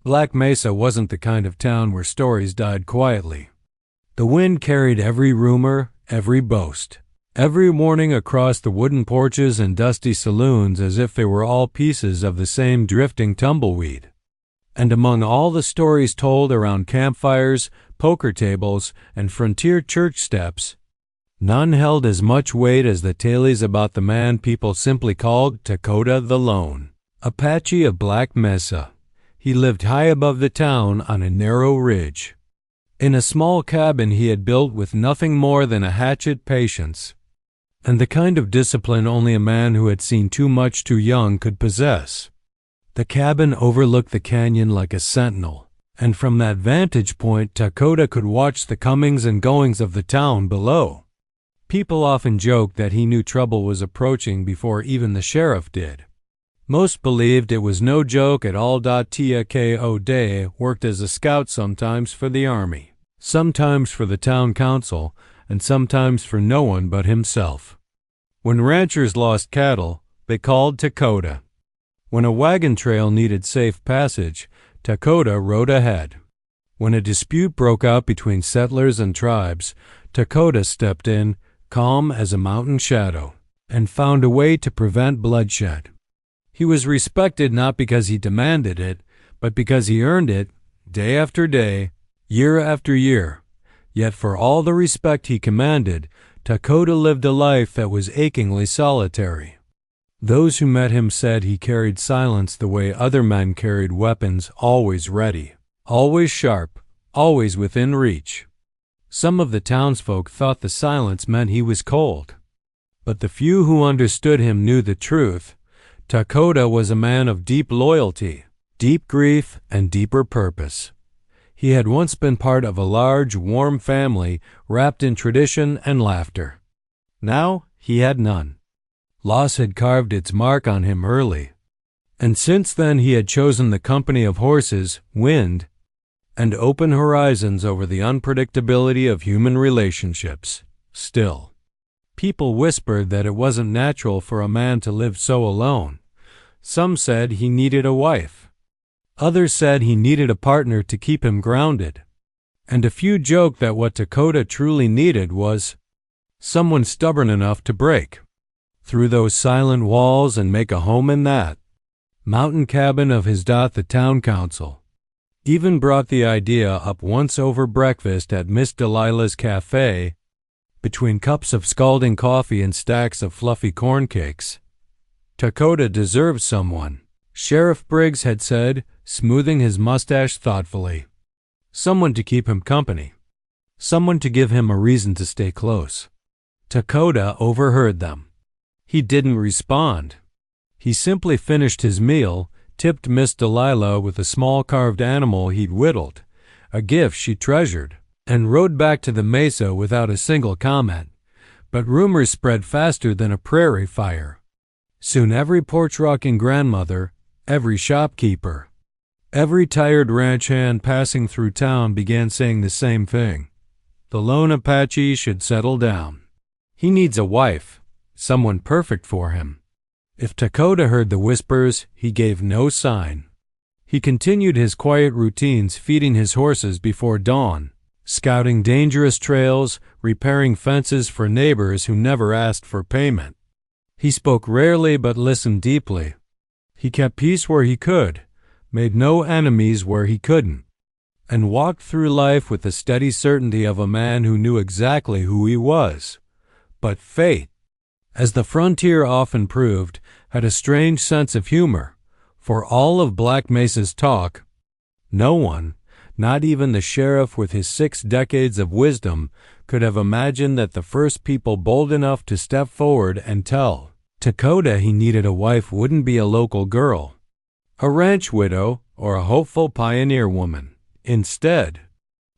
Black Mesa wasn't the kind of town where stories died quietly. The wind carried every rumor, every boast, every warning across the wooden porches and dusty saloons as if they were all pieces of the same drifting tumbleweed. And among all the stories told around campfires, poker tables, and frontier church steps, none held as much weight as the tales about the man people simply called Dakota the Lone, Apache of Black Mesa. He lived high above the town on a narrow ridge, in a small cabin he had built with nothing more than a hatchet patience, and the kind of discipline only a man who had seen too much too young could possess. The cabin overlooked the canyon like a sentinel, and from that vantage point Dakota could watch the comings and goings of the town below. People often joked that he knew trouble was approaching before even the sheriff did. Most believed it was no joke at all. Dakota worked as a scout sometimes for the army, sometimes for the town council, and sometimes for no one but himself. When ranchers lost cattle, they called Dakota. When a wagon trail needed safe passage, Dakota rode ahead. When a dispute broke out between settlers and tribes, Dakota stepped in, calm as a mountain shadow, and found a way to prevent bloodshed. He was respected not because he demanded it, but because he earned it, day after day, year after year. Yet for all the respect he commanded, Dakota lived a life that was achingly solitary. Those who met him said he carried silence the way other men carried weapons, always ready, always sharp, always within reach. Some of the townsfolk thought the silence meant he was cold. But the few who understood him knew the truth. Dakota was a man of deep loyalty, deep grief, and deeper purpose. He had once been part of a large, warm family wrapped in tradition and laughter. Now he had none. Loss had carved its mark on him early, and since then he had chosen the company of horses, wind, and open horizons over the unpredictability of human relationships. Still, people whispered that it wasn't natural for a man to live so alone. Some said he needed a wife. Others said he needed a partner to keep him grounded. And a few joked that what Dakota truly needed was someone stubborn enough to break through those silent walls and make a home in that mountain cabin of his. The town council even brought the idea up once over breakfast at Miss Delilah's cafe, between cups of scalding coffee and stacks of fluffy corn cakes. Dakota deserved someone, Sheriff Briggs had said, smoothing his mustache thoughtfully. Someone to keep him company. Someone to give him a reason to stay close. Dakota overheard them. He didn't respond. He simply finished his meal, tipped Miss Delilah with a small carved animal he'd whittled, a gift she treasured, and rode back to the mesa without a single comment. But rumors spread faster than a prairie fire. Soon every porch-rocking grandmother, every shopkeeper, every tired ranch hand passing through town began saying the same thing. The lone Apache should settle down. He needs a wife, someone perfect for him. If Dakota heard the whispers, he gave no sign. He continued his quiet routines, feeding his horses before dawn, scouting dangerous trails, repairing fences for neighbors who never asked for payment. He spoke rarely but listened deeply. He kept peace where he could, made no enemies where he couldn't, and walked through life with the steady certainty of a man who knew exactly who he was. But fate, as the frontier often proved, had a strange sense of humor. For all of Black Mesa's talk, no one, not even the sheriff with his 6 decades of wisdom, could have imagined that the first people bold enough to step forward and tell Dakota he needed a wife wouldn't be a local girl, a ranch widow, or a hopeful pioneer woman. Instead,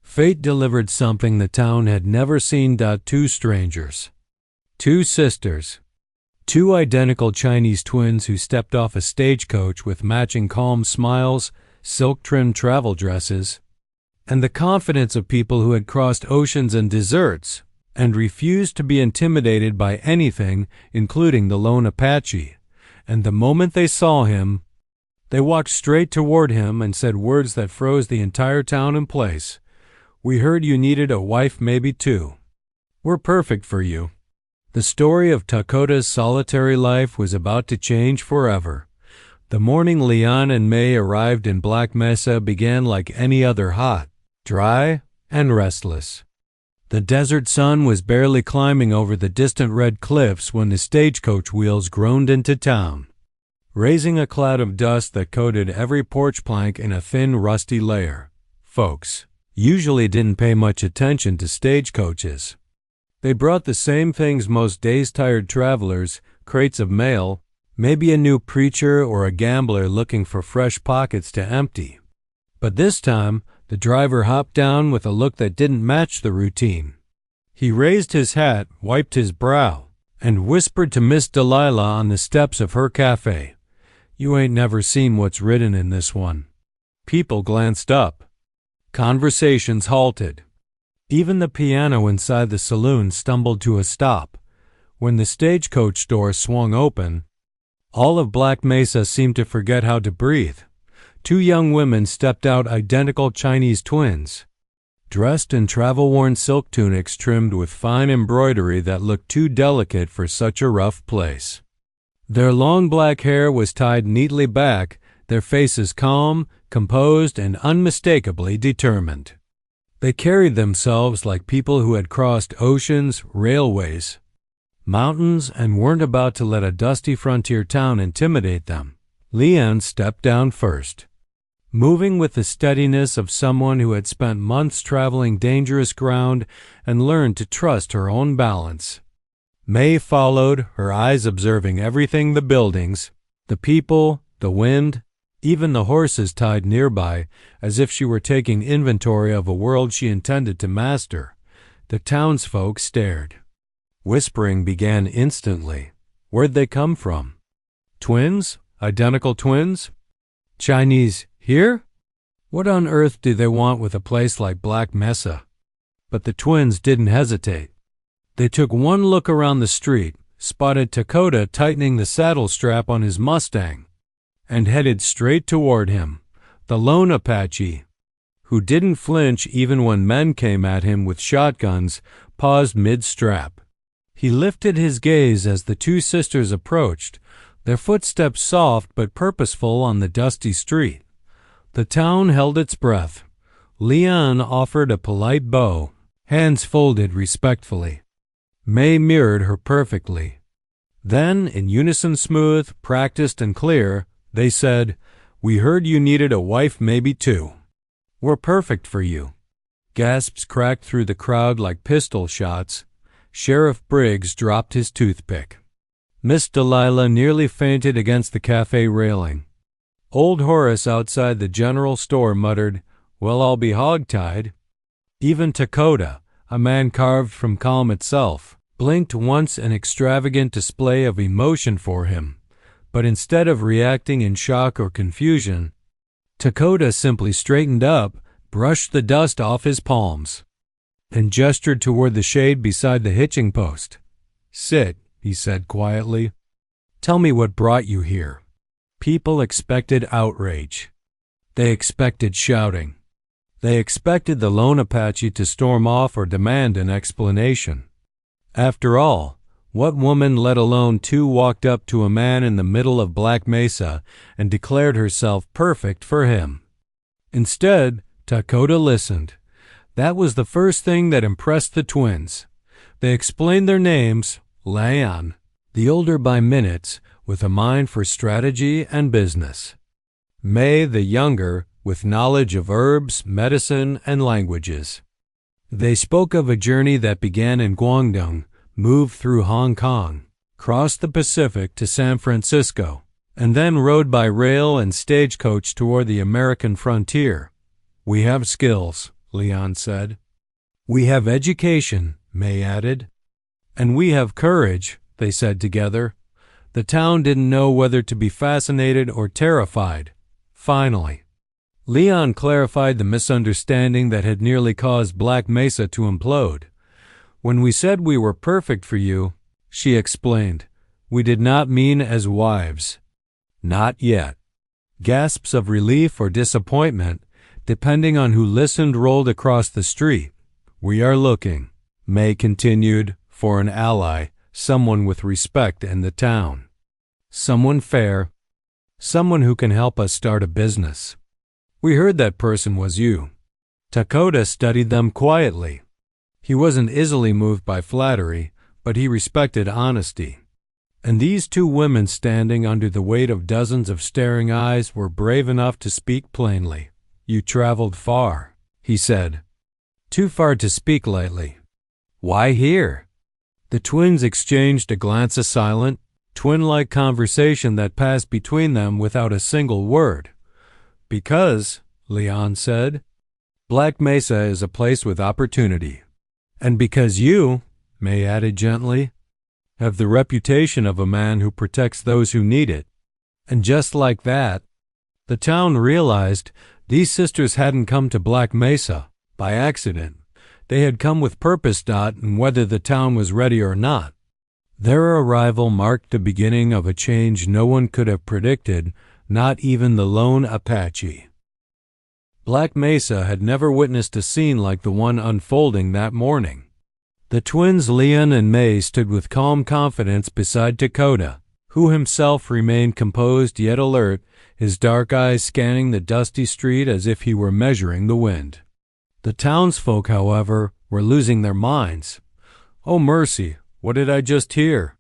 fate delivered something the town had never seen. 2 strangers. 2 sisters. 2 identical Chinese twins who stepped off a stagecoach with matching calm smiles, silk-trimmed travel dresses, and the confidence of people who had crossed oceans and deserts and refused to be intimidated by anything, including the lone Apache. And the moment they saw him, They walked straight toward him and said words that froze the entire town in place. "We heard you needed a wife, maybe two. We're perfect for you." The story of Takota's solitary life was about to change forever. The morning Leon and May arrived in Black Mesa began like any other, hot, dry, and restless. The desert sun was barely climbing over the distant red cliffs when the stagecoach wheels groaned into town, raising a cloud of dust that coated every porch plank in a thin, rusty layer. Folks usually didn't pay much attention to stagecoaches. They brought the same things most days-tired travelers: crates of mail, maybe a new preacher or a gambler looking for fresh pockets to empty. But this time, the driver hopped down with a look that didn't match the routine. He raised his hat, wiped his brow, and whispered to Miss Delilah on the steps of her cafe, "You ain't never seen what's written in this one." People glanced up. Conversations halted. Even the piano inside the saloon stumbled to a stop. When the stagecoach door swung open, all of Black Mesa seemed to forget how to breathe. Two young women stepped out, identical Chinese twins, dressed in travel-worn silk tunics trimmed with fine embroidery that looked too delicate for such a rough place. Their long black hair was tied neatly back, their faces calm, composed, and unmistakably determined. They carried themselves like people who had crossed oceans, railways, mountains, and weren't about to let a dusty frontier town intimidate them. Leon stepped down first, moving with the steadiness of someone who had spent months traveling dangerous ground and learned to trust her own balance. May followed, her eyes observing everything: the buildings, the people, the wind, even the horses tied nearby, as if she were taking inventory of a world she intended to master. The townsfolk stared. Whispering began instantly. Where'd they come from? Twins? Identical twins? Chinese here? What on earth do they want with a place like Black Mesa? But the twins didn't hesitate. They took one look around the street, spotted Takota tightening the saddle strap on his Mustang, and headed straight toward him. The lone Apache, who didn't flinch even when men came at him with shotguns, paused mid-strap. He lifted his gaze as the two sisters approached, their footsteps soft but purposeful on the dusty street. The town held its breath. Leon offered a polite bow, hands folded respectfully. May mirrored her perfectly. Then, in unison, smooth, practiced, and clear, they said, "We heard you needed a wife, maybe two. We're perfect for you." Gasps cracked through the crowd like pistol shots. Sheriff Briggs dropped his toothpick. Miss Delilah nearly fainted against the cafe railing. Old Horace outside the general store muttered, "Well, I'll be hog-tied." Even Takota, a man carved from calm itself, blinked once, an extravagant display of emotion for him. But instead of reacting in shock or confusion, Takota simply straightened up, brushed the dust off his palms, and gestured toward the shade beside the hitching post. "Sit," he said quietly. "Tell me what brought you here." People expected outrage. They expected shouting. They expected the lone Apache to storm off or demand an explanation. After all, what woman, let alone two, walked up to a man in the middle of Black Mesa and declared herself perfect for him? Instead, Takota listened. That was the first thing that impressed the twins. They explained their names: Leon, the older by minutes, with a mind for strategy and business; May, the younger, with knowledge of herbs, medicine, and languages. They spoke of a journey that began in Guangdong, moved through Hong Kong, crossed the Pacific to San Francisco, and then rode by rail and stagecoach toward the American frontier. "We have skills," Leon said. "We have education," May added. "And we have courage," they said together. The town didn't know whether to be fascinated or terrified. Finally, Leon clarified the misunderstanding that had nearly caused Black Mesa to implode. "When we said we were perfect for you," she explained, "we did not mean as wives. Not yet. Gasps of relief or disappointment, depending on who listened, rolled across the street. "We are looking," May continued, "for an ally, someone with respect in the town. Someone fair, someone who can help us start a business. We heard that person was you." Dakota studied them quietly. He wasn't easily moved by flattery, but he respected honesty. And these two women standing under the weight of dozens of staring eyes were brave enough to speak plainly. "You traveled far," he said. "Too far to speak lightly. Why here?" The twins exchanged a glance of silent, twin-like conversation that passed between them without a single word. "Because," Leon said, "Black Mesa is a place with opportunity. And because you," May added gently, "have the reputation of a man who protects those who need it." And just like that, the town realized these sisters hadn't come to Black Mesa by accident. They had come with purpose, and whether the town was ready or not. Their arrival marked the beginning of a change no one could have predicted, not even the lone Apache. Black Mesa had never witnessed a scene like the one unfolding that morning. The twins Leon and May stood with calm confidence beside Dakota, who himself remained composed yet alert, his dark eyes scanning the dusty street as if he were measuring the wind. The townsfolk, however, were losing their minds. "Oh, mercy, what did I just hear?"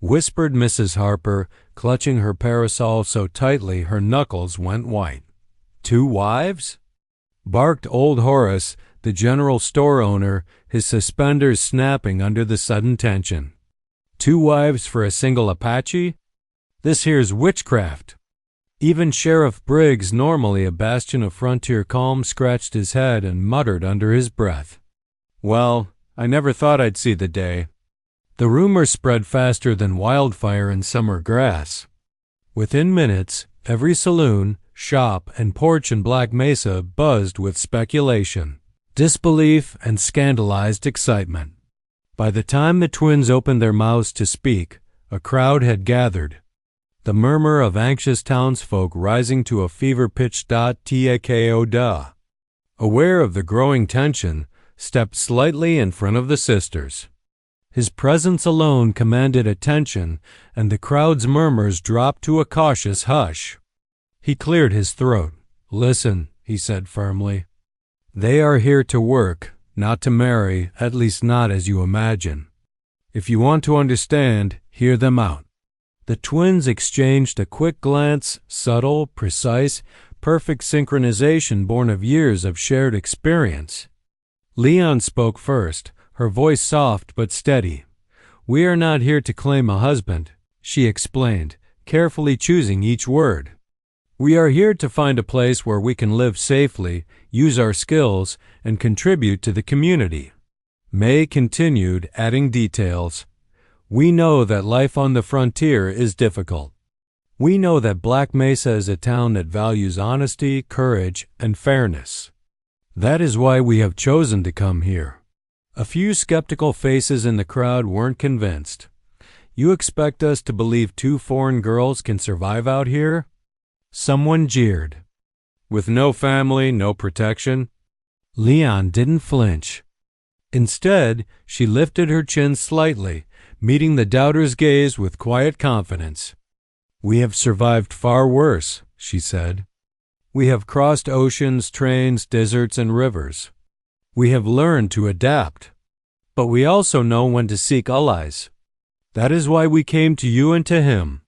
whispered Mrs. Harper, clutching her parasol so tightly her knuckles went white. "Two wives?" barked old Horace, the general store owner, his suspenders snapping under the sudden tension. "Two wives for a single Apache? This here's witchcraft." Even Sheriff Briggs, normally a bastion of frontier calm, scratched his head and muttered under his breath, "Well, I never thought I'd see the day." The rumor spread faster than wildfire in summer grass. Within minutes, every saloon, shop, and porch in Black Mesa buzzed with speculation, disbelief, and scandalized excitement. By the time the twins opened their mouths to speak, a crowd had gathered, the murmur of anxious townsfolk rising to a fever-pitched "Tako-da." Aware of the growing tension, stepped slightly in front of the sisters. His presence alone commanded attention, and the crowd's murmurs dropped to a cautious hush. He cleared his throat. "Listen," he said firmly. "They are here to work, not to marry, at least not as you imagine. If you want to understand, hear them out." The twins exchanged a quick glance, subtle, precise, perfect synchronization born of years of shared experience. Leon spoke first, her voice soft but steady. "We are not here to claim a husband," she explained, carefully choosing each word. "We are here to find a place where we can live safely, use our skills, and contribute to the community." May continued, adding details. "We know that life on the frontier is difficult. We know that Black Mesa is a town that values honesty, courage, and fairness. That is why we have chosen to come here." A few skeptical faces in the crowd weren't convinced. "You expect us to believe two foreign girls can survive out here?" Someone jeered. "With no family, no protection?" Leon didn't flinch. Instead, she lifted her chin slightly, meeting the doubter's gaze with quiet confidence. "We have survived far worse," she said. "We have crossed oceans, trains, deserts, and rivers. We have learned to adapt. But we also know when to seek allies. That is why we came to you and to him."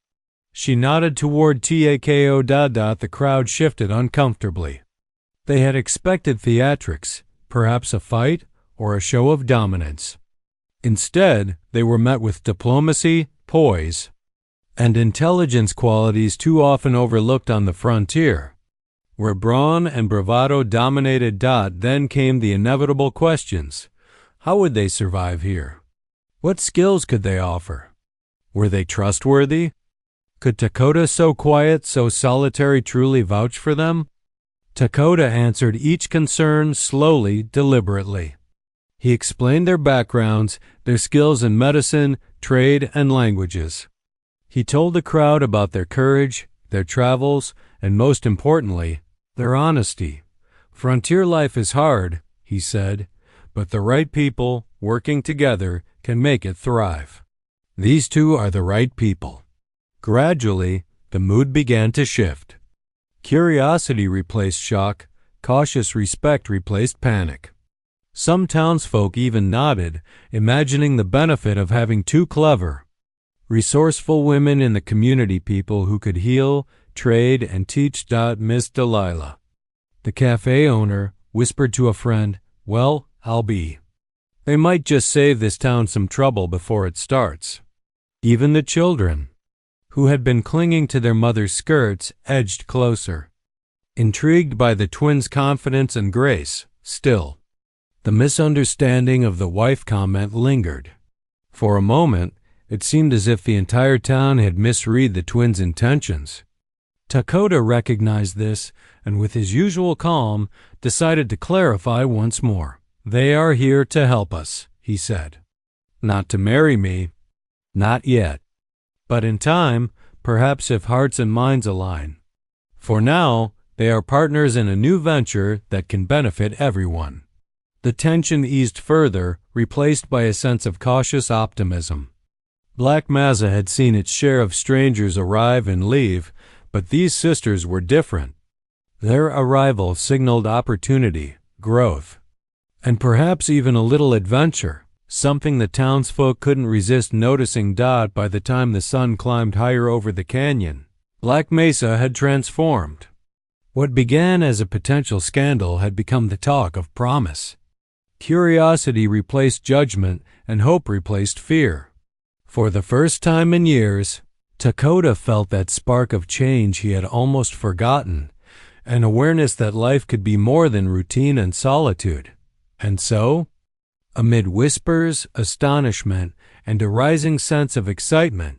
She nodded toward Tako-da. The crowd shifted uncomfortably. They had expected theatrics, perhaps a fight or a show of dominance. Instead, they were met with diplomacy, poise, and intelligence, qualities too often overlooked on the frontier. Where brawn and bravado dominated. Then came the inevitable questions. How would they survive here? What skills could they offer? Were they trustworthy? Could Dakota, so quiet, so solitary, truly vouch for them? Dakota answered each concern slowly, deliberately. He explained their backgrounds, their skills in medicine, trade, and languages. He told the crowd about their courage, their travels, and most importantly, their honesty. "Frontier life is hard," he said, "but the right people, working together, can make it thrive." These two are the right people. Gradually, the mood began to shift. Curiosity replaced shock, cautious respect replaced panic. Some townsfolk even nodded, imagining the benefit of having two clever, resourceful women in the community, people who could heal, trade, and teach. Miss Delilah, the cafe owner, whispered to a friend, "Well, I'll be. They might just save this town some trouble before it starts." Even the children, who had been clinging to their mother's skirts, edged closer, intrigued by the twins' confidence and grace. Still, the misunderstanding of the wife comment lingered. For a moment, it seemed as if the entire town had misread the twins' intentions. Dakota recognized this, and with his usual calm, decided to clarify once more. "They are here to help us," he said. "Not to marry me. Not yet. But in time, perhaps, if hearts and minds align. For now, they are partners in a new venture that can benefit everyone." The tension eased further, replaced by a sense of cautious optimism. Black Mesa had seen its share of strangers arrive and leave, but these sisters were different. Their arrival signaled opportunity, growth, and perhaps even a little adventure, something the townsfolk couldn't resist noticing. By the time the sun climbed higher over the canyon, Black Mesa had transformed. What began as a potential scandal had become the talk of promise. Curiosity replaced judgment, and hope replaced fear. For the first time in years, Dakota felt that spark of change he had almost forgotten, an awareness that life could be more than routine and solitude. And so, amid whispers, astonishment, and a rising sense of excitement,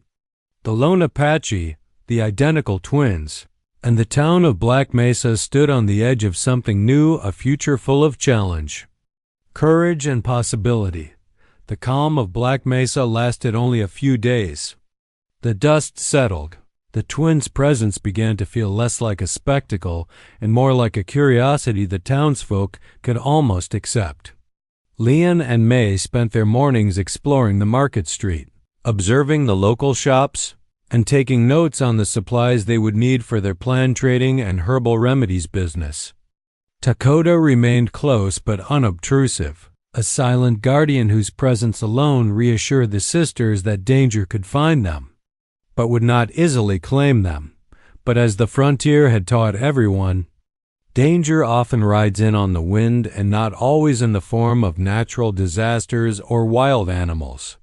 the lone Apache, the identical twins, and the town of Black Mesa stood on the edge of something new, a future full of challenge, courage, and possibility. The calm of Black Mesa lasted only a few days. The dust settled. The twins' presence began to feel less like a spectacle and more like a curiosity the townsfolk could almost accept. Leon and May spent their mornings exploring the market street, observing the local shops, and taking notes on the supplies they would need for their plant trading and herbal remedies business. Dakota remained close but unobtrusive, a silent guardian whose presence alone reassured the sisters that danger could find them, but would not easily claim them. But as the frontier had taught everyone, danger often rides in on the wind and not always in the form of natural disasters or wild animals.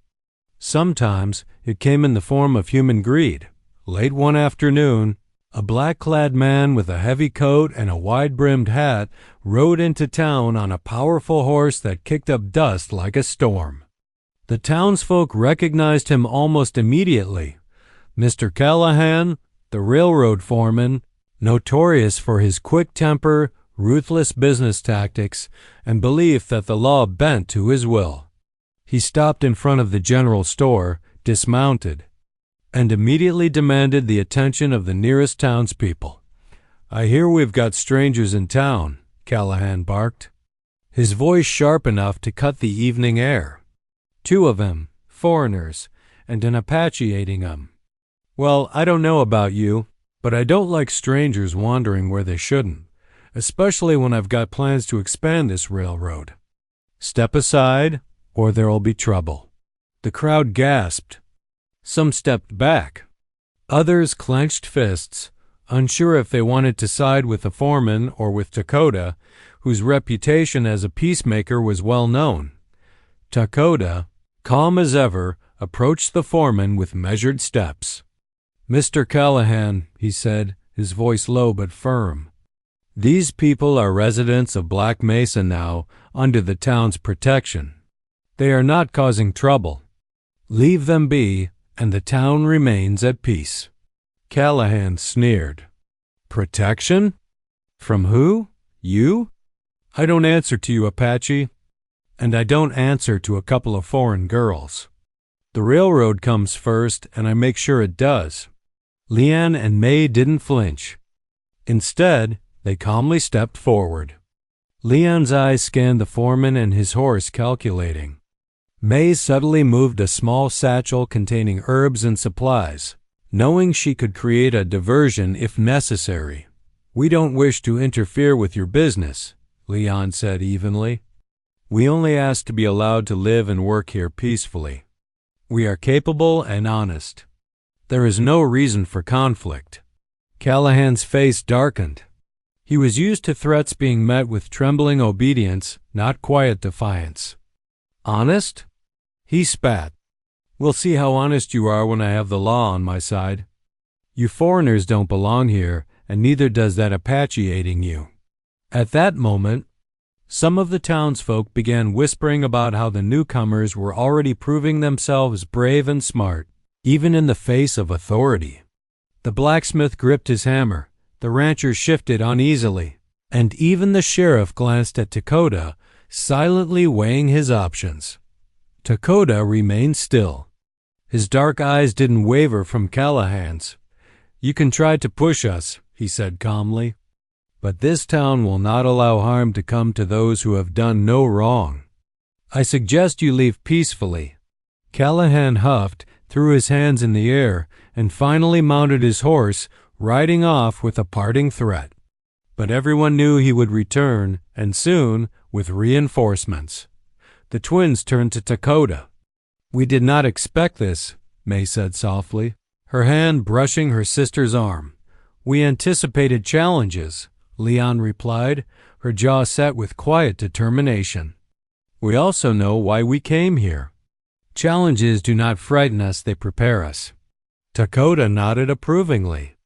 Sometimes it came in the form of human greed. Late one afternoon, a black-clad man with a heavy coat and a wide-brimmed hat rode into town on a powerful horse that kicked up dust like a storm. The townsfolk recognized him almost immediately. Mr. Callahan, the railroad foreman, notorious for his quick temper, ruthless business tactics, and belief that the law bent to his will. He stopped in front of the general store, dismounted, and immediately demanded the attention of the nearest townspeople. "I hear we've got strangers in town," Callahan barked, his voice sharp enough to cut the evening air. "Two of them, foreigners, and an Apache aiding them. Well, I don't know about you, but I don't like strangers wandering where they shouldn't, especially when I've got plans to expand this railroad. Step aside, or there'll be trouble." The crowd gasped. Some stepped back. Others clenched fists, unsure if they wanted to side with the foreman or with Dakota, whose reputation as a peacemaker was well known. Dakota, calm as ever, approached the foreman with measured steps. "Mr. Callahan," he said, his voice low but firm, "these people are residents of Black Mesa now, under the town's protection. They are not causing trouble. Leave them be, and the town remains at peace." Callahan sneered. "Protection? From who? You? I don't answer to you, Apache, and I don't answer to a couple of foreign girls. The railroad comes first, and I make sure it does. Leanne and May didn't flinch. Instead, they calmly stepped forward. Leanne's eyes scanned the foreman and his horse, calculating. May subtly moved a small satchel containing herbs and supplies, knowing she could create a diversion if necessary. "We don't wish to interfere with your business," Leanne said evenly. "We only ask to be allowed to live and work here peacefully. We are capable and honest. There is no reason for conflict." Callahan's face darkened. He was used to threats being met with trembling obedience, not quiet defiance. "Honest?" He spat. "We'll see how honest you are when I have the law on my side. You foreigners don't belong here, and neither does that Apache aiding you." At that moment, some of the townsfolk began whispering about how the newcomers were already proving themselves brave and smart, even in the face of authority. The blacksmith gripped his hammer, the rancher shifted uneasily, and even the sheriff glanced at Dakota, silently weighing his options. Dakota remained still. His dark eyes didn't waver from Callahan's. "You can try to push us," he said calmly, "but this town will not allow harm to come to those who have done no wrong. I suggest you leave peacefully." Callahan huffed, threw his hands in the air, and finally mounted his horse, riding off with a parting threat. But everyone knew he would return, and soon, with reinforcements. The twins turned to Dakota. "We did not expect this," May said softly, her hand brushing her sister's arm. "We anticipated challenges," Leanne replied, her jaw set with quiet determination. "We also know why we came here. Challenges do not frighten us, they prepare us." Dakota nodded approvingly.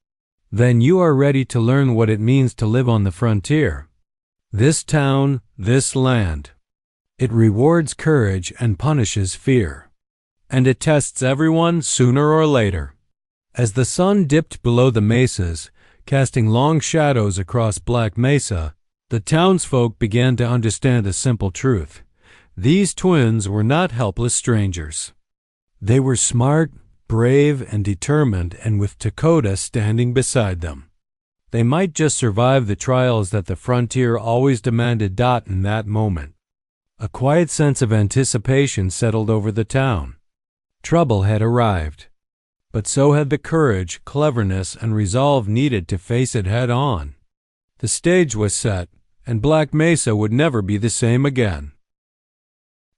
"Then you are ready to learn what it means to live on the frontier. This town, this land. It rewards courage and punishes fear. And it tests everyone sooner or later." As the sun dipped below the mesas, casting long shadows across Black Mesa, the townsfolk began to understand a simple truth. These twins were not helpless strangers. They were smart, brave, and determined, and with Dakota standing beside them, they might just survive the trials that the frontier always demanded. In that moment, a quiet sense of anticipation settled over the town. Trouble had arrived, but so had the courage, cleverness, and resolve needed to face it head on. The stage was set, and Black Mesa would never be the same again.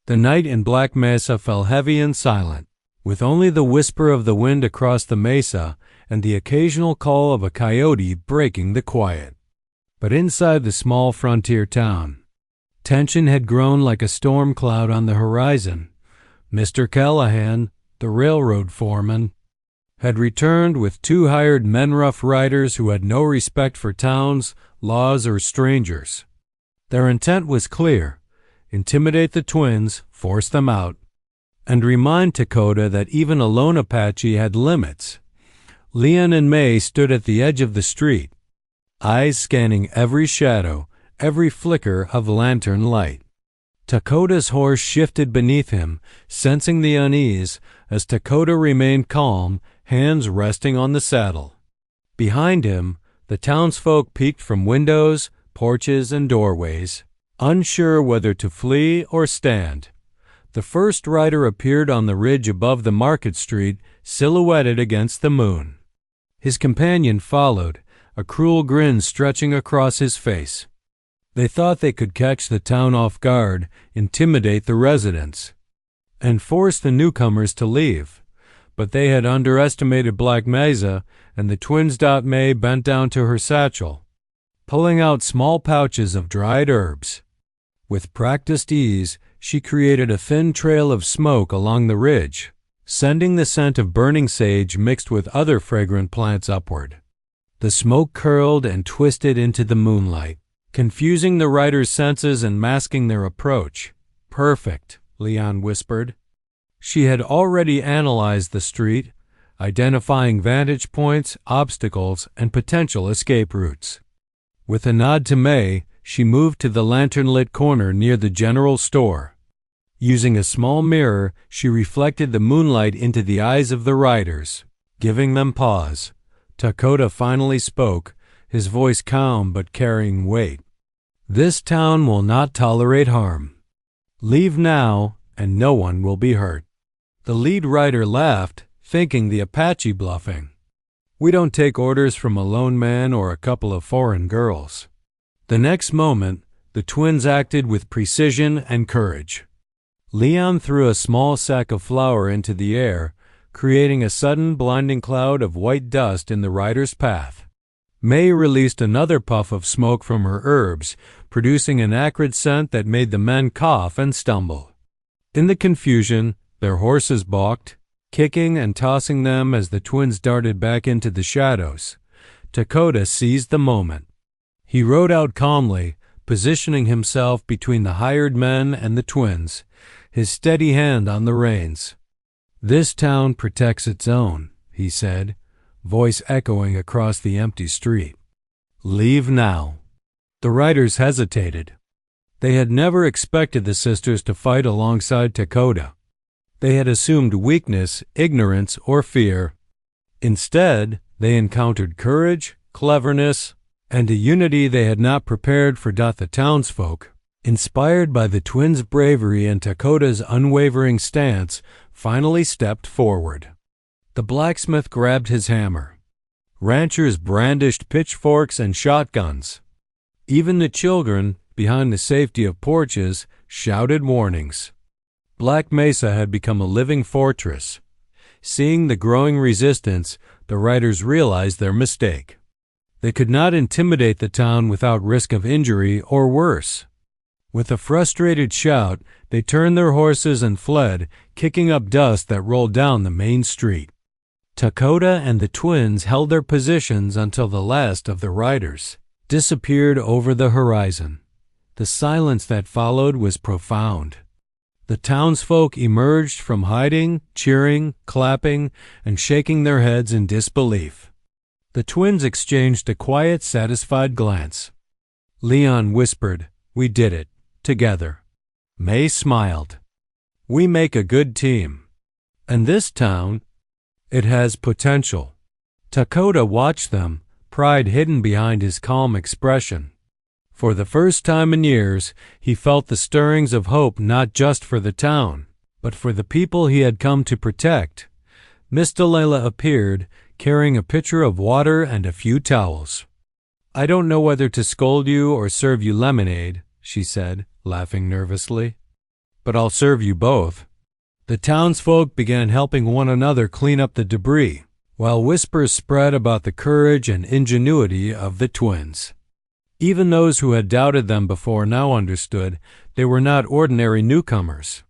The night in Black Mesa fell heavy and silent, with only the whisper of the wind across the mesa and the occasional call of a coyote breaking the quiet. But inside the small frontier town, tension had grown like a storm cloud on the horizon. Mr. Callahan, the railroad foreman, had returned with 2 hired men-rough riders who had no respect for towns, laws, or strangers. Their intent was clear: intimidate the twins, force them out, and remind Dakota that even a lone Apache had limits. Leanne and May stood at the edge of the street, eyes scanning every shadow, every flicker of lantern light. Dakota's horse shifted beneath him, sensing the unease, as Dakota remained calm, hands resting on the saddle. Behind him, the townsfolk peeked from windows, porches, and doorways, unsure whether to flee or stand. The first rider appeared on the ridge above the market street, silhouetted against the moon. His companion followed, a cruel grin stretching across his face. They thought they could catch the town off guard, intimidate the residents, and force the newcomers to leave. But they had underestimated Black Mesa, and the twins. May bent down to her satchel, pulling out small pouches of dried herbs. With practiced ease, she created a thin trail of smoke along the ridge, sending the scent of burning sage mixed with other fragrant plants upward. The smoke curled and twisted into the moonlight, confusing the riders' senses and masking their approach. "Perfect," Leanne whispered. She had already analyzed the street, identifying vantage points, obstacles, and potential escape routes. With a nod to May, she moved to the lantern-lit corner near the general store. Using a small mirror, she reflected the moonlight into the eyes of the riders, giving them pause. Dakota finally spoke, his voice calm but carrying weight. "This town will not tolerate harm. Leave now, and no one will be hurt." The lead rider laughed, thinking the Apache bluffing. "We don't take orders from a lone man or a couple of foreign girls." The next moment, the twins acted with precision and courage. Leon threw a small sack of flour into the air, creating a sudden blinding cloud of white dust in the rider's path. May released another puff of smoke from her herbs, producing an acrid scent that made the men cough and stumble. In the confusion, their horses balked, kicking and tossing them as the twins darted back into the shadows. Dakota seized the moment. He rode out calmly, positioning himself between the hired men and the twins, his steady hand on the reins. "This town protects its own," he said, voice echoing across the empty street. "Leave now." The riders hesitated. They had never expected the sisters to fight alongside Dakota. They had assumed weakness, ignorance, or fear. Instead, they encountered courage, cleverness, and a unity they had not prepared for. The townsfolk, inspired by the twins' bravery and Dakota's unwavering stance, finally stepped forward. The blacksmith grabbed his hammer. Ranchers brandished pitchforks and shotguns. Even the children, behind the safety of porches, shouted warnings. Black Mesa had become a living fortress. Seeing the growing resistance, the riders realized their mistake. They could not intimidate the town without risk of injury or worse. With a frustrated shout, they turned their horses and fled, kicking up dust that rolled down the main street. Dakota and the twins held their positions until the last of the riders disappeared over the horizon. The silence that followed was profound. The townsfolk emerged from hiding, cheering, clapping, and shaking their heads in disbelief. The twins exchanged a quiet, satisfied glance. Leon whispered, "We did it, together." May smiled. "We make a good team. And this town, it has potential." Dakota watched them, pride hidden behind his calm expression. For the first time in years, he felt the stirrings of hope not just for the town, but for the people he had come to protect. Miss Delilah appeared, carrying a pitcher of water and a few towels. "I don't know whether to scold you or serve you lemonade," she said, laughing nervously. "But I'll serve you both." The townsfolk began helping one another clean up the debris, while whispers spread about the courage and ingenuity of the twins. Even those who had doubted them before now understood they were not ordinary newcomers.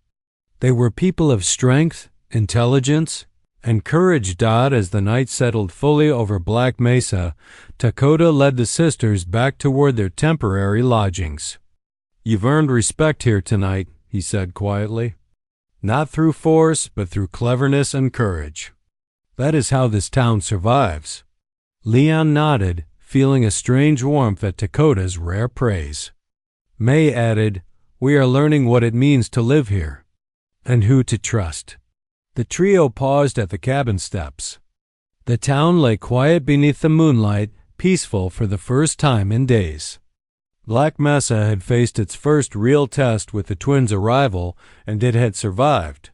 They were people of strength, intelligence, and courage. As the night settled fully over Black Mesa, Dakota led the sisters back toward their temporary lodgings. "You've earned respect here tonight," he said quietly. "Not through force, but through cleverness and courage. That is how this town survives." Leon nodded, feeling a strange warmth at Dakota's rare praise. May added, "We are learning what it means to live here, and who to trust." The trio paused at the cabin steps. The town lay quiet beneath the moonlight, peaceful for the first time in days. Black Mesa had faced its first real test with the twins' arrival, and it had survived.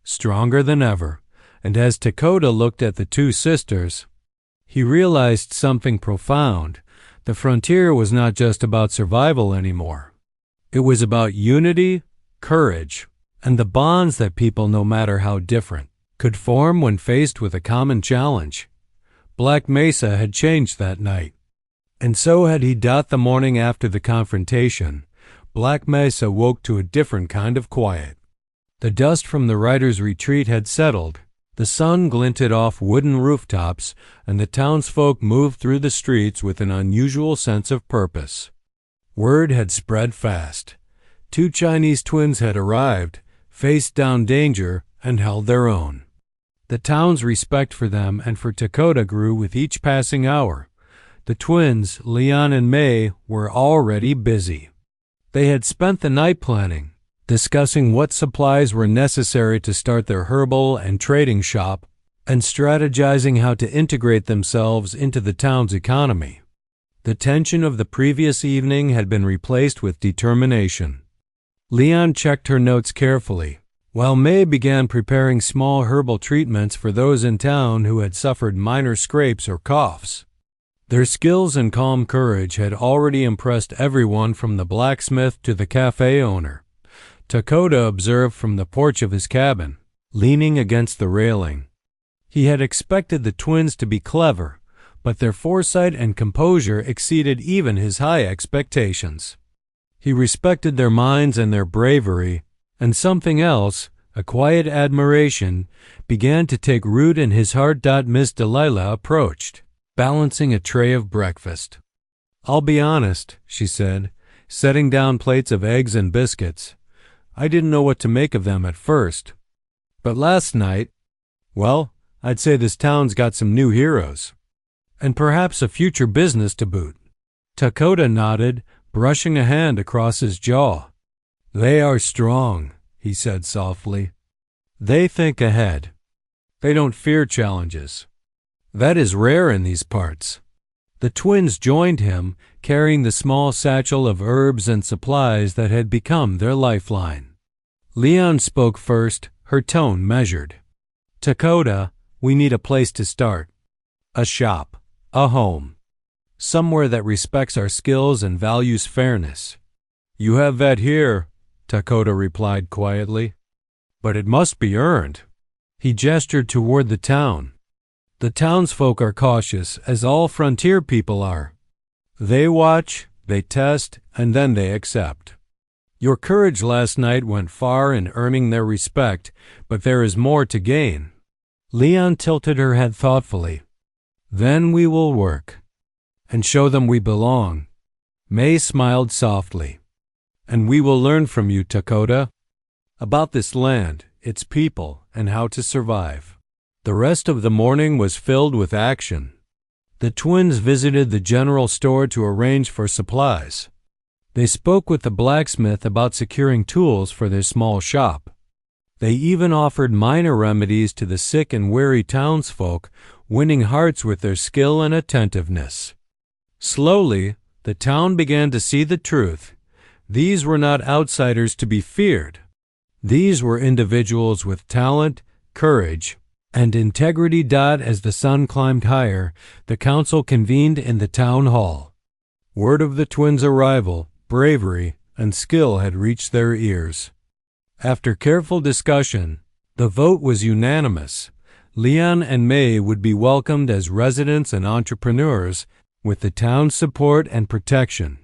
Stronger than ever, and as Dakota looked at the two sisters, he realized something profound. The frontier was not just about survival anymore. It was about unity, courage, and the bonds that people, no matter how different, could form when faced with a common challenge. Black Mesa had changed that night. And so had he. The morning after the confrontation, Black Mesa woke to a different kind of quiet. The dust from the riders' retreat had settled, the sun glinted off wooden rooftops, and the townsfolk moved through the streets with an unusual sense of purpose. Word had spread fast. 2 Chinese twins had arrived, faced down danger, and held their own. The town's respect for them and for Dakota grew with each passing hour. The twins, Leon and May, were already busy. They had spent the night planning, discussing what supplies were necessary to start their herbal and trading shop, and strategizing how to integrate themselves into the town's economy. The tension of the previous evening had been replaced with determination. Leon checked her notes carefully, while May began preparing small herbal treatments for those in town who had suffered minor scrapes or coughs. Their skills and calm courage had already impressed everyone from the blacksmith to the cafe owner. Dakota observed from the porch of his cabin, leaning against the railing. He had expected the twins to be clever, but their foresight and composure exceeded even his high expectations. He respected their minds and their bravery, and something else, a quiet admiration, began to take root in his heart. Miss Delilah approached, balancing a tray of breakfast. "I'll be honest," she said, setting down plates of eggs and biscuits. "I didn't know what to make of them at first. But last night, well, I'd say this town's got some new heroes. And perhaps a future business to boot." Dakota nodded, brushing a hand across his jaw. "They are strong," he said softly. "They think ahead. They don't fear challenges. That is rare in these parts." The twins joined him, carrying the small satchel of herbs and supplies that had become their lifeline. Leon spoke first, her tone measured. "Dakota, we need a place to start. A shop, a home. Somewhere that respects our skills and values fairness." "You have that here," Dakota replied quietly. "But it must be earned." He gestured toward the town. "The townsfolk are cautious, as all frontier people are. They watch, they test, and then they accept. Your courage last night went far in earning their respect, but there is more to gain." Leon tilted her head thoughtfully. "Then we will work, and show them we belong." May smiled softly. "And we will learn from you, Dakota, about this land, its people, and how to survive." The rest of the morning was filled with action. The twins visited the general store to arrange for supplies. They spoke with the blacksmith about securing tools for their small shop. They even offered minor remedies to the sick and weary townsfolk, winning hearts with their skill and attentiveness. Slowly, the town began to see the truth. These were not outsiders to be feared. These were individuals with talent, courage, and integrity. As the sun climbed higher, the council convened in the town hall. Word of the twins' arrival, bravery, and skill had reached their ears. After careful discussion, the vote was unanimous. Leon and May would be welcomed as residents and entrepreneurs, with the town's support and protection.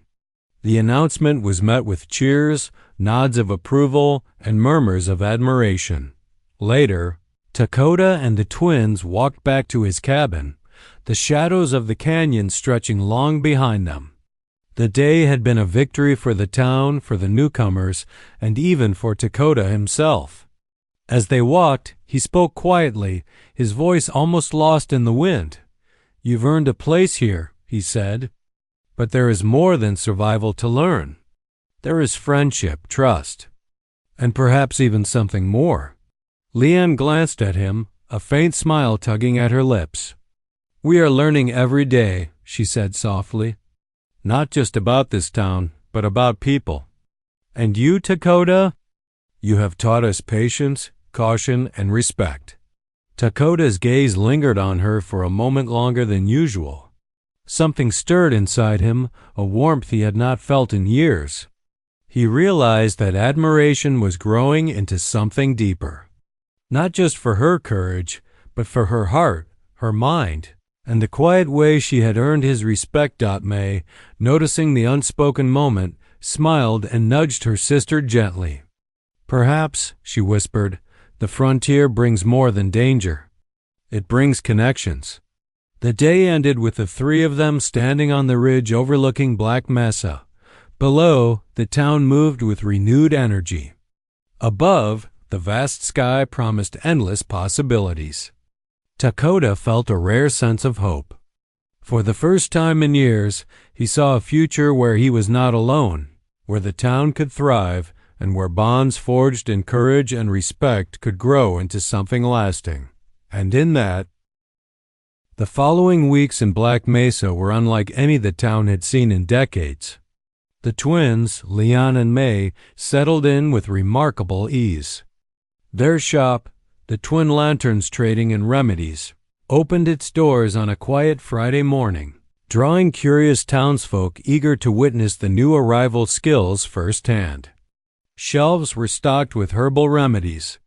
The announcement was met with cheers, nods of approval, and murmurs of admiration. Later, Dakota and the twins walked back to his cabin, the shadows of the canyon stretching long behind them. The day had been a victory for the town, for the newcomers, and even for Dakota himself. As they walked, he spoke quietly, his voice almost lost in the wind. "You've earned a place here," he said. "But there is more than survival to learn. There is friendship, trust, and perhaps even something more." Leon glanced at him, a faint smile tugging at her lips. "We are learning every day," she said softly. "Not just about this town, but about people. And you, Dakota? You have taught us patience, caution, and respect." Dakota's gaze lingered on her for a moment longer than usual. Something stirred inside him, a warmth he had not felt in years. He realized that admiration was growing into something deeper. Not just for her courage, but for her heart, her mind, and the quiet way she had earned his respect. May, noticing the unspoken moment, smiled and nudged her sister gently. "Perhaps," she whispered, "the frontier brings more than danger. It brings connections." The day ended with the three of them standing on the ridge overlooking Black Mesa. Below, the town moved with renewed energy. Above, the vast sky promised endless possibilities. Dakota felt a rare sense of hope. For the first time in years, he saw a future where he was not alone, where the town could thrive, and where bonds forged in courage and respect could grow into something lasting. And in that, the following weeks in Black Mesa were unlike any the town had seen in decades. The twins, Leon and May, settled in with remarkable ease. Their shop, the Twin Lanterns Trading in Remedies, opened its doors on a quiet Friday morning, drawing curious townsfolk eager to witness the new arrival's skills firsthand. Shelves were stocked with herbal remedies,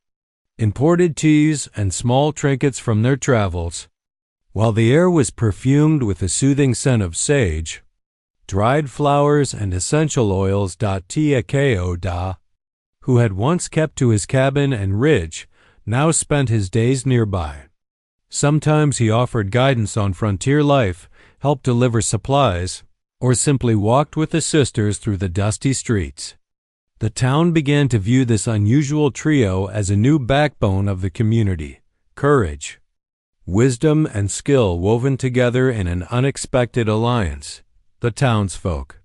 imported teas, and small trinkets from their travels, while the air was perfumed with the soothing scent of sage, dried flowers, and essential oils. Tia Ko Da, who had once kept to his cabin and ridge, now spent his days nearby. Sometimes he offered guidance on frontier life, helped deliver supplies, or simply walked with the sisters through the dusty streets. The town began to view this unusual trio as a new backbone of the community: courage, wisdom, and skill woven together in an unexpected alliance. The townsfolk,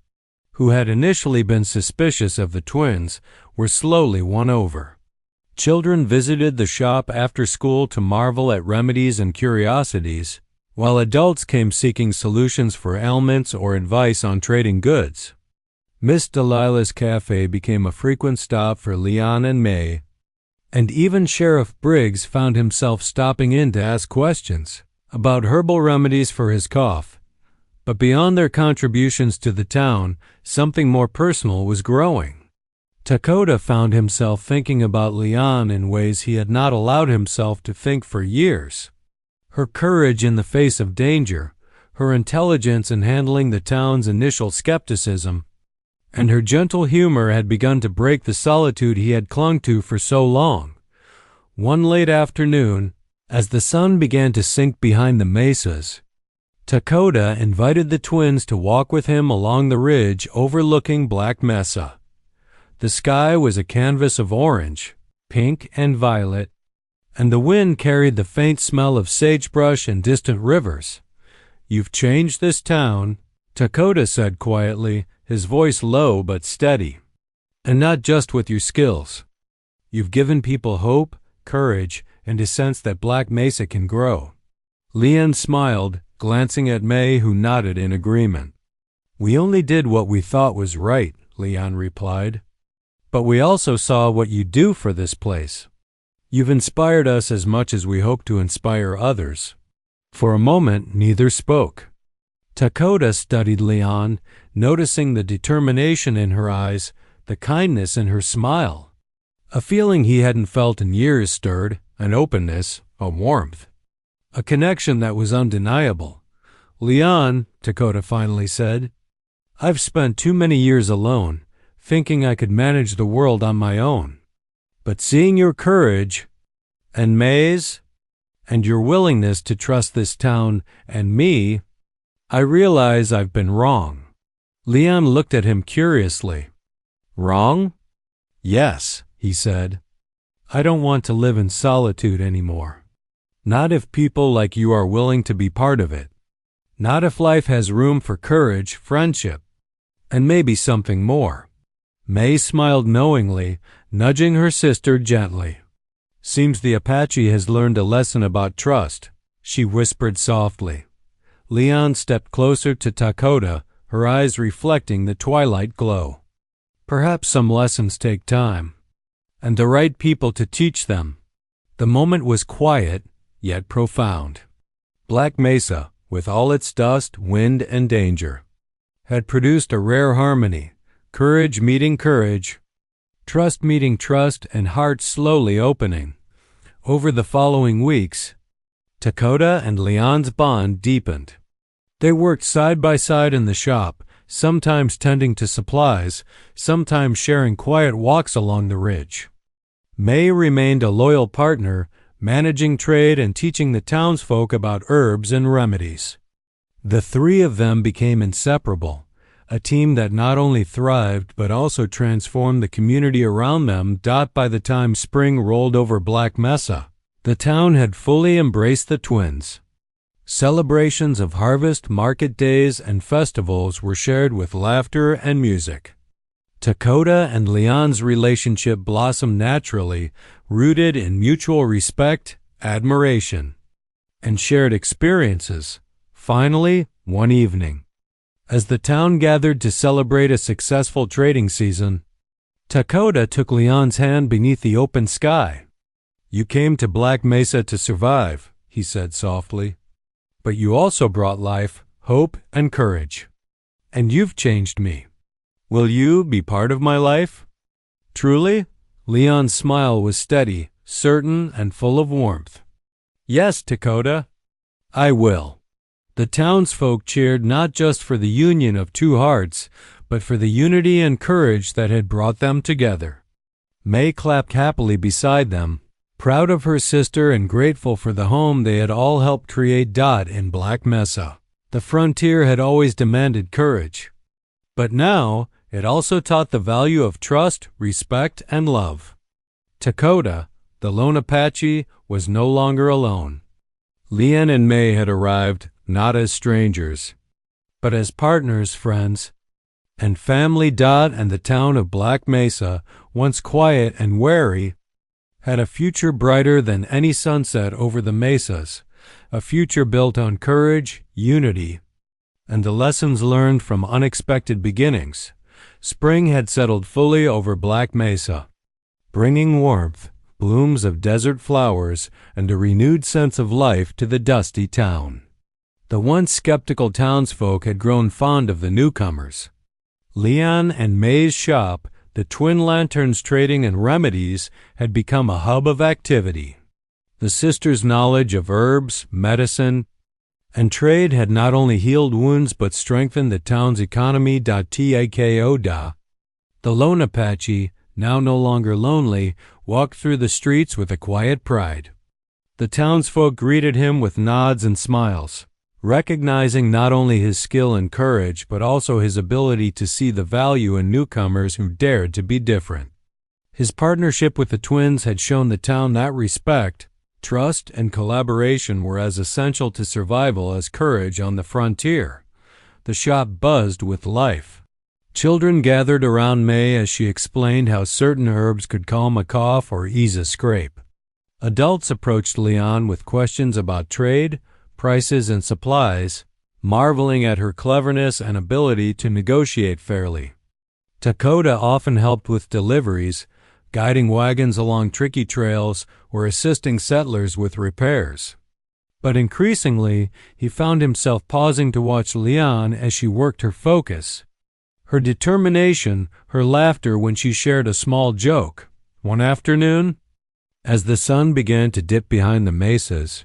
who had initially been suspicious of the twins, were slowly won over. Children visited the shop after school to marvel at remedies and curiosities, while adults came seeking solutions for ailments or advice on trading goods. Miss Delilah's Cafe became a frequent stop for Leon and May, and even Sheriff Briggs found himself stopping in to ask questions about herbal remedies for his cough. But beyond their contributions to the town, something more personal was growing. Dakota found himself thinking about Leon in ways he had not allowed himself to think for years. Her courage in the face of danger, her intelligence in handling the town's initial skepticism, and her gentle humor had begun to break the solitude he had clung to for so long. One late afternoon, as the sun began to sink behind the mesas, Dakota invited the twins to walk with him along the ridge overlooking Black Mesa. The sky was a canvas of orange, pink, and violet, and the wind carried the faint smell of sagebrush and distant rivers. "You've changed this town," Dakota said quietly, his voice low but steady. "And not just with your skills. You've given people hope, courage, and a sense that Black Mesa can grow." Leon smiled, glancing at May, who nodded in agreement. "We only did what we thought was right," Leon replied. "But we also saw what you do for this place. You've inspired us as much as we hope to inspire others." For a moment, neither spoke. Dakota studied Leon, noticing the determination in her eyes, the kindness in her smile. A feeling he hadn't felt in years stirred, an openness, a warmth, a connection that was undeniable. "Leon," Dakota finally said, "I've spent too many years alone, thinking I could manage the world on my own. But seeing your courage, and May's, and your willingness to trust this town and me, I realize I've been wrong." Leon looked at him curiously. "Wrong?" "Yes," he said. "I don't want to live in solitude anymore. Not if people like you are willing to be part of it. Not if life has room for courage, friendship, and maybe something more." May smiled knowingly, nudging her sister gently. "Seems the Apache has learned a lesson about trust," she whispered softly. Leon stepped closer to Dakota, her eyes reflecting the twilight glow. "Perhaps some lessons take time, and the right people to teach them." The moment was quiet, yet profound. Black Mesa, with all its dust, wind, and danger, had produced a rare harmony: courage meeting courage, trust meeting trust, and hearts slowly opening. Over the following weeks, Dakota and Leon's bond deepened. They worked side by side in the shop, sometimes tending to supplies, sometimes sharing quiet walks along the ridge. May remained a loyal partner, managing trade and teaching the townsfolk about herbs and remedies. The three of them became inseparable, a team that not only thrived but also transformed the community around them. By the time spring rolled over Black Mesa, the town had fully embraced the twins. Celebrations of harvest, market days, and festivals were shared with laughter and music. Dakota and Leon's relationship blossomed naturally, rooted in mutual respect admiration, and shared experiences. Finally, one evening, as the town gathered to celebrate a successful trading season, Dakota took Leon's hand beneath the open sky. "You came to Black Mesa to survive," he said softly. "But you also brought life, hope, and courage. And you've changed me. Will you be part of my life?" "Truly?" Leon's smile was steady, certain, and full of warmth. "Yes, Dakota, I will." The townsfolk cheered not just for the union of two hearts, but for the unity and courage that had brought them together. May clapped happily beside them, proud of her sister and grateful for the home they had all helped create. In Black Mesa, the frontier had always demanded courage, but now it also taught the value of trust, respect, and love. Dakota, the lone Apache, was no longer alone. Leon and May had arrived not as strangers, but as partners, friends, and family. And the town of Black Mesa, once quiet and wary, had a future brighter than any sunset over the mesas, a future built on courage, unity, and the lessons learned from unexpected beginnings. Spring had settled fully over Black Mesa, bringing warmth, blooms of desert flowers, and a renewed sense of life to the dusty town. The once skeptical townsfolk had grown fond of the newcomers. Leon and May's shop, the Twin Lanterns Trading and Remedies, had become a hub of activity. The sisters' knowledge of herbs, medicine, and trade had not only healed wounds but strengthened the town's economy. The lone Apache, now no longer lonely, walked through the streets with a quiet pride. The townsfolk greeted him with nods and smiles, recognizing not only his skill and courage but also his ability to see the value in newcomers who dared to be different. His partnership with the twins had shown the town that respect, trust, and collaboration were as essential to survival as courage on the frontier. The shop buzzed with life. Children gathered around May as she explained how certain herbs could calm a cough or ease a scrape. Adults approached Leon with questions about trade, prices, and supplies, marveling at her cleverness and ability to negotiate fairly. Dakota often helped with deliveries, guiding wagons along tricky trails or assisting settlers with repairs. But increasingly, he found himself pausing to watch Leon as she worked her focus, her determination, her laughter when she shared a small joke. One afternoon, as the sun began to dip behind the mesas,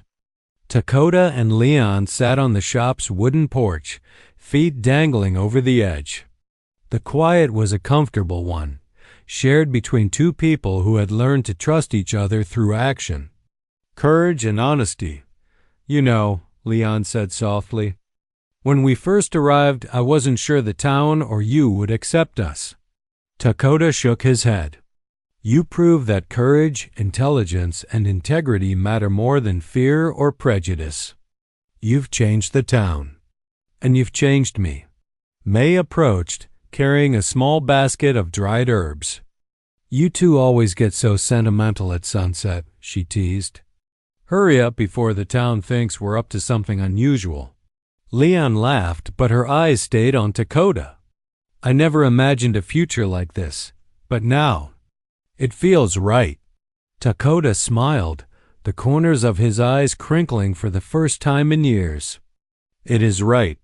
Dakota and Leon sat on the shop's wooden porch, feet dangling over the edge. The quiet was a comfortable one, shared between two people who had learned to trust each other through action. "Courage and honesty. You know," Leon said softly, "when we first arrived, I wasn't sure the town or you would accept us." Dakota shook his head. "You prove that courage, intelligence, and integrity matter more than fear or prejudice. You've changed the town. And you've changed me." May approached, carrying a small basket of dried herbs. "You two always get so sentimental at sunset," she teased. "Hurry up before the town thinks we're up to something unusual." Leon laughed, but her eyes stayed on Dakota. "I never imagined a future like this, but now it feels right." Dakota smiled, the corners of his eyes crinkling for the first time in years. "It is right,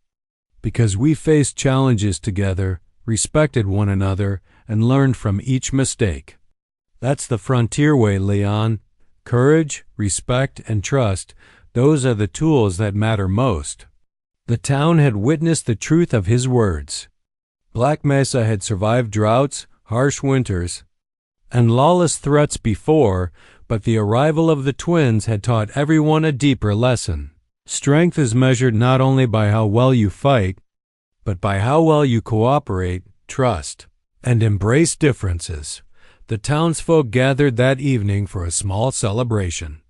because we faced challenges together, respected one another, and learned from each mistake. That's the frontier way, Leon. Courage, respect, and trust, those are the tools that matter most." The town had witnessed the truth of his words. Black Mesa had survived droughts, harsh winters, and lawless threats before, but the arrival of the twins had taught everyone a deeper lesson. Strength is measured not only by how well you fight, but by how well you cooperate, trust, and embrace differences. The townsfolk gathered that evening for a small celebration.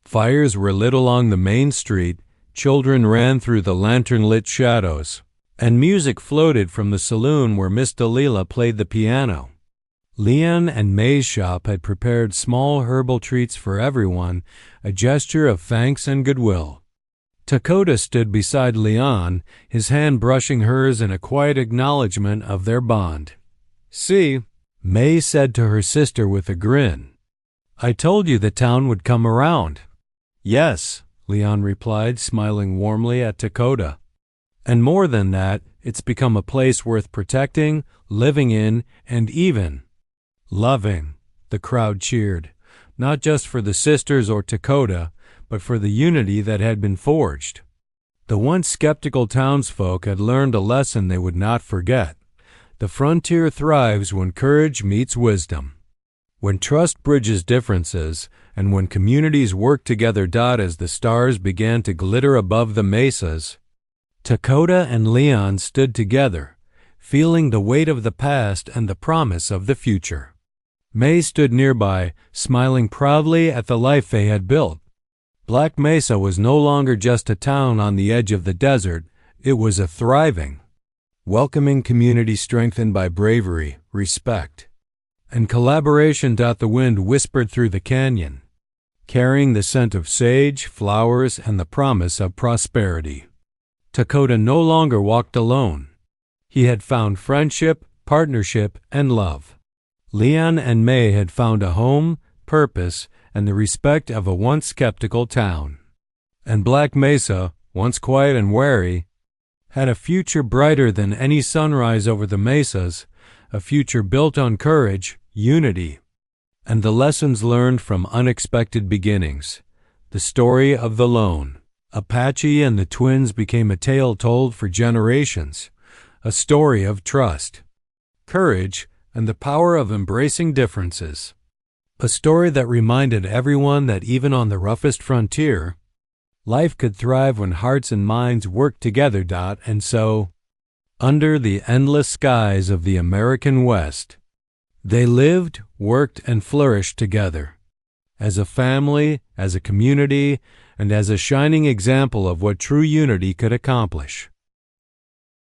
Fires were lit along the main street, children ran through the lantern-lit shadows, and music floated from the saloon where Miss Delilah played the piano. Leon and May's shop had prepared small herbal treats for everyone, a gesture of thanks and goodwill. Dakota stood beside Leon, his hand brushing hers in a quiet acknowledgement of their bond. "See," May said to her sister with a grin. "I told you the town would come around." "Yes," Leon replied, smiling warmly at Dakota. "And more than that, it's become a place worth protecting, living in, and even loving." The crowd cheered, not just for the sisters or Dakota, but for the unity that had been forged. The once skeptical townsfolk had learned a lesson they would not forget. The frontier thrives when courage meets wisdom, when trust bridges differences, and when communities work together. As the stars began to glitter above the mesas, Dakota and Leon stood together, feeling the weight of the past and the promise of the future. May stood nearby, smiling proudly at the life they had built. Black Mesa was no longer just a town on the edge of the desert. It was a thriving, welcoming community strengthened by bravery, respect, and collaboration. The wind whispered through the canyon, carrying the scent of sage, flowers, and the promise of prosperity. Dakota no longer walked alone. He had found friendship, partnership, and love. Leon and May had found a home, purpose, and the respect of a once skeptical town. And Black Mesa, once quiet and wary, had a future brighter than any sunrise over the mesas, a future built on courage, unity, and the lessons learned from unexpected beginnings. The story of the lone Apache and the twins became a tale told for generations, a story of trust, courage, and the power of embracing differences. A story that reminded everyone that even on the roughest frontier, life could thrive when hearts and minds worked together. And so, under the endless skies of the American West, they lived, worked, and flourished together, as a family, as a community, and as a shining example of what true unity could accomplish.